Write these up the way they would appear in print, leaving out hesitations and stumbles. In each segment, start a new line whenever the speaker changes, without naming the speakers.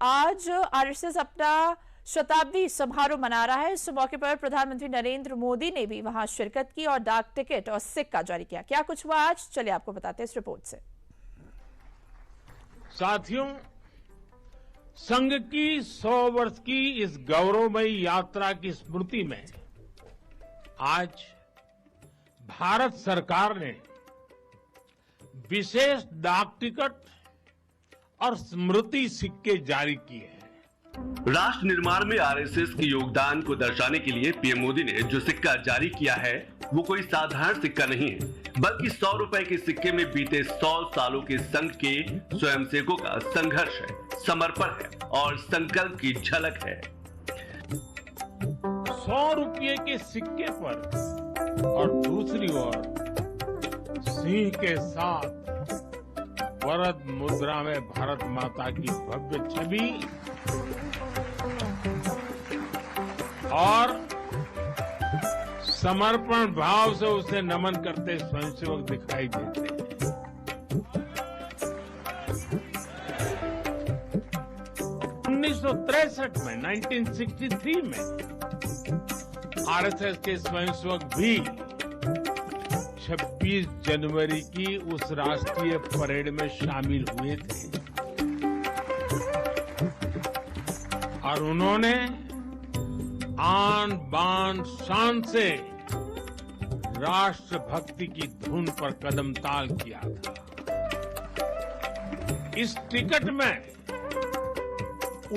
आज आरएसएस अपना शताब्दी समारोह मना रहा है। इस मौके पर प्रधानमंत्री नरेंद्र मोदी ने भी वहां शिरकत की और डाक टिकट और सिक्का जारी किया। क्या कुछ हुआ आज, चलिए आपको बताते हैं इस रिपोर्ट से।
साथियों, संघ की 100 वर्ष की इस गौरवमयी यात्रा की स्मृति में आज भारत सरकार ने विशेष डाक टिकट और स्मृति सिक्के जारी किए हैं।
राष्ट्र निर्माण में आरएसएस के योगदान को दर्शाने के लिए पीएम मोदी ने जो सिक्का जारी किया है वो कोई साधारण सिक्का नहीं है, बल्कि 100 रुपए के सिक्के में बीते 100 सालों के संघ के स्वयंसेवकों का संघर्ष है, समर्पण है और संकल्प की झलक है।
100 रुपये के सिक्के पर और दूसरी ओर सिंह के साथ वरद मुद्रा में भारत माता की भव्य छवि और समर्पण भाव से उसे नमन करते स्वयंसेवक दिखाई देते हैं। उन्नीस सौ 1963 में आरएसएस के स्वयंसेवक भी 26 जनवरी की उस राष्ट्रीय परेड में शामिल हुए थे और उन्होंने आन बान शान से राष्ट्रभक्ति की धुन पर कदम ताल किया था। इस टिकट में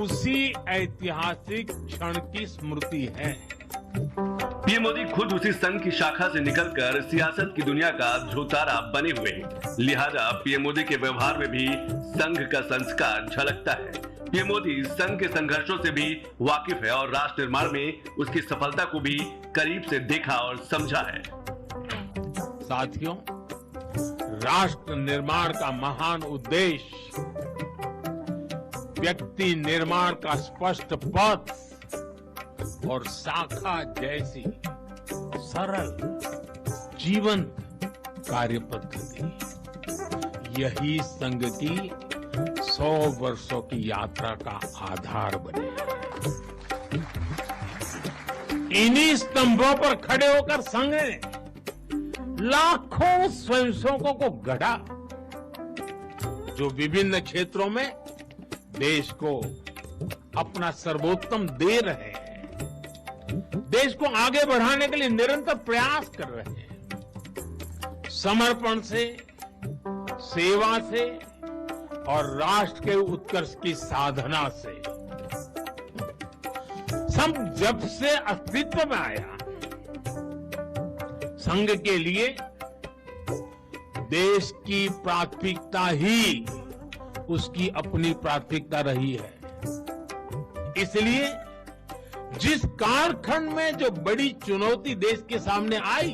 उसी ऐतिहासिक क्षण की स्मृति है।
पीएम मोदी खुद उसी संघ की शाखा से निकलकर सियासत की दुनिया का झोतारा बने हुए हैं, लिहाजा पीएम मोदी के व्यवहार में भी संघ का संस्कार झलकता है। पीएम मोदी संघ के संघर्षों से भी वाकिफ है और राष्ट्र निर्माण में उसकी सफलता को भी करीब से देखा और समझा है।
साथियों, राष्ट्र निर्माण का महान उद्देश्य व्यक्ति निर्माण का स्पष्ट पथ और शाखा जैसी सरल जीवंत कार्य पद्धति, यही संघ की 100 वर्षों की यात्रा का आधार बने। इन्हीं स्तंभों पर खड़े होकर संघ ने लाखों स्वयंसेवकों को गढ़ा, जो विभिन्न क्षेत्रों में देश को अपना सर्वोत्तम दे रहे हैं, देश को आगे बढ़ाने के लिए निरंतर प्रयास कर रहे हैं। समर्पण से, सेवा से और राष्ट्र के उत्कर्ष की साधना से संघ जब से अस्तित्व में आया, संघ के लिए देश की प्राथमिकता ही उसकी अपनी प्राथमिकता रही है। इसलिए जिस कालखंड में जो बड़ी चुनौती देश के सामने आई,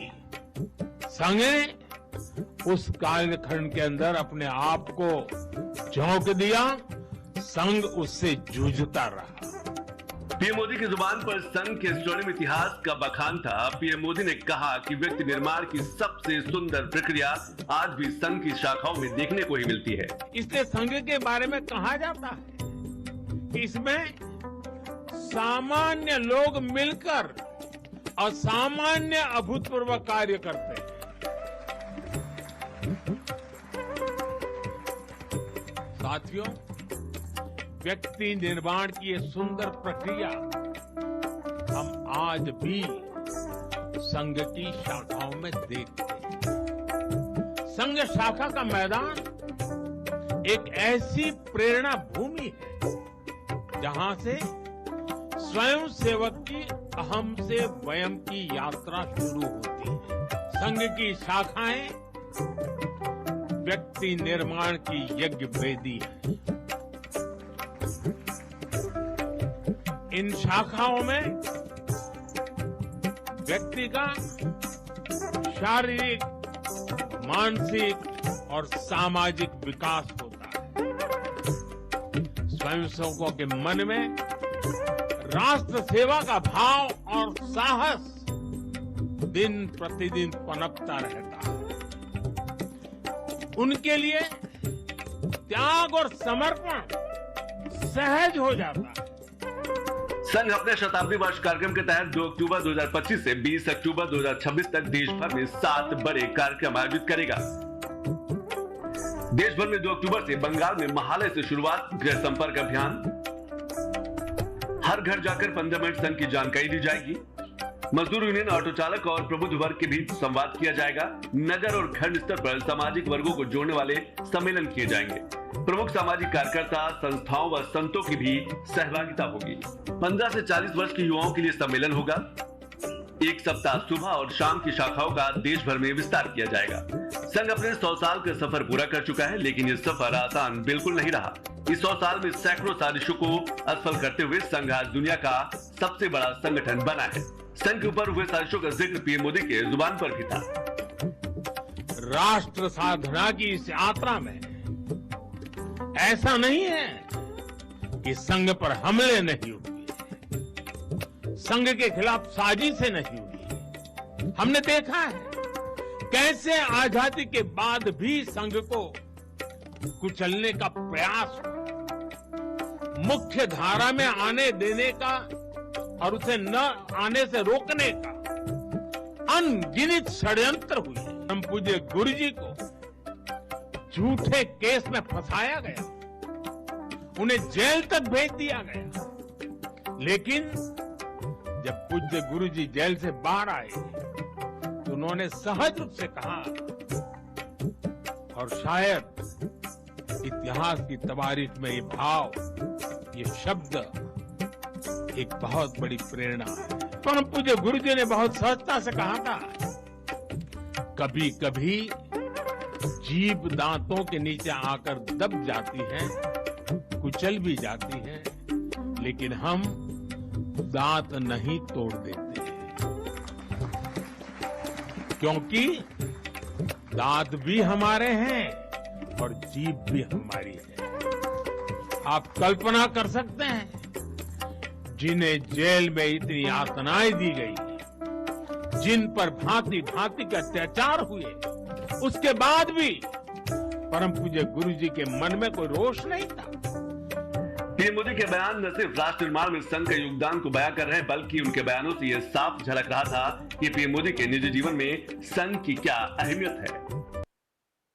संघ ने उस कालखंड के अंदर अपने आप को झोंक दिया, संघ उससे जूझता रहा।
पीएम मोदी की जुबान पर संघ के स्वर्णिम इतिहास का बखान था। पीएम मोदी ने कहा कि व्यक्ति निर्माण की सबसे सुंदर प्रक्रिया आज भी संघ की शाखाओं में देखने को ही मिलती है।
इसलिए संघ के बारे में कहा जाता है कि इसमें सामान्य लोग मिलकर असामान्य अभूतपूर्व कार्य करते हैं। साथियों, व्यक्ति निर्माण की ये सुंदर प्रक्रिया हम आज भी संघ की शाखाओं में देखते हैं। संघ शाखा का मैदान एक ऐसी प्रेरणा भूमि है जहां से स्वयं सेवक की अहम से वयम की यात्रा शुरू होती है। संघ की शाखाएं व्यक्ति निर्माण की यज्ञ वेदी है। इन शाखाओं में व्यक्ति का शारीरिक, मानसिक और सामाजिक विकास होता है। स्वयंसेवकों के मन में राष्ट्र सेवा का भाव और साहस दिन प्रतिदिन पनपता रहता है। उनके लिए त्याग और समर्पण सहज हो जाता है।
संघ अपने शताब्दी वर्ष कार्यक्रम के तहत 2 अक्टूबर 2025 से 20 अक्टूबर 2026 तक देश भर में 7 बड़े कार्यक्रम आयोजित करेगा। देश भर में 2 अक्टूबर से बंगाल में महालय से शुरुआत, गृह संपर्क अभियान, हर घर जाकर 15 मिनट संघ की जानकारी दी जाएगी। मजदूर यूनियन, ऑटो चालक और प्रबुद्ध वर्ग के बीच संवाद किया जाएगा। नगर और खंड स्तर पर सामाजिक वर्गों को जोड़ने वाले सम्मेलन किए जाएंगे। प्रमुख सामाजिक कार्यकर्ता, संस्थाओं व संतों की भी सहभागिता होगी। 15 से 40 वर्ष के युवाओं के लिए सम्मेलन होगा। एक सप्ताह सुबह और शाम की शाखाओं का देश भर में विस्तार किया जाएगा। संघ अपने 100 साल का सफर पूरा कर चुका है, लेकिन ये सफर आसान बिल्कुल नहीं रहा। इस 100 साल में सैकड़ों साजिशों को असफल करते हुए संघ आज दुनिया का सबसे बड़ा संगठन बना है। संघ के ऊपर हुए साजिशों का जिक्र पीएम मोदी के जुबान पर भी था।
राष्ट्र साधना की इस यात्रा में ऐसा नहीं है कि संघ पर हमले नहीं हुए, संघ के खिलाफ साजिशें नहीं हुई। हमने देखा है कैसे आजादी के बाद भी संघ को कुचलने का प्रयास हुआ, मुख्य धारा में आने देने का और उसे न आने से रोकने का अनगिनत षड्यंत्र हुए। हम पूज्य गुरु जी को झूठे केस में फंसाया गया, उन्हें जेल तक भेज दिया गया, लेकिन जब पूज्य गुरु जी जेल से बाहर आए तो उन्होंने सहज रूप से कहा, और शायद इतिहास की तवारीख में ये भाव, ये शब्द एक बहुत बड़ी प्रेरणा है। परम पूज्य गुरु जी ने बहुत सहजता से कहा था, कभी कभी जीभ दांतों के नीचे आकर दब जाती है, कुचल भी जाती है, लेकिन हम दांत नहीं तोड़ देते, क्योंकि दांत भी हमारे हैं और जीभ भी हमारी है। आप कल्पना कर सकते हैं जिन्हें जेल में इतनी यातनाएं दी गई, जिन पर भांति भांति के अत्याचार हुए, उसके बाद भी परम पूज्य गुरु जी के मन में कोई रोष नहीं था।
पीएम मोदी के बयान न सिर्फ राष्ट्र निर्माण में संघ के योगदान को बयां कर रहे हैं, बल्कि उनके बयानों से यह साफ झलक रहा था कि पीएम मोदी के निजी जीवन में संघ की क्या अहमियत है।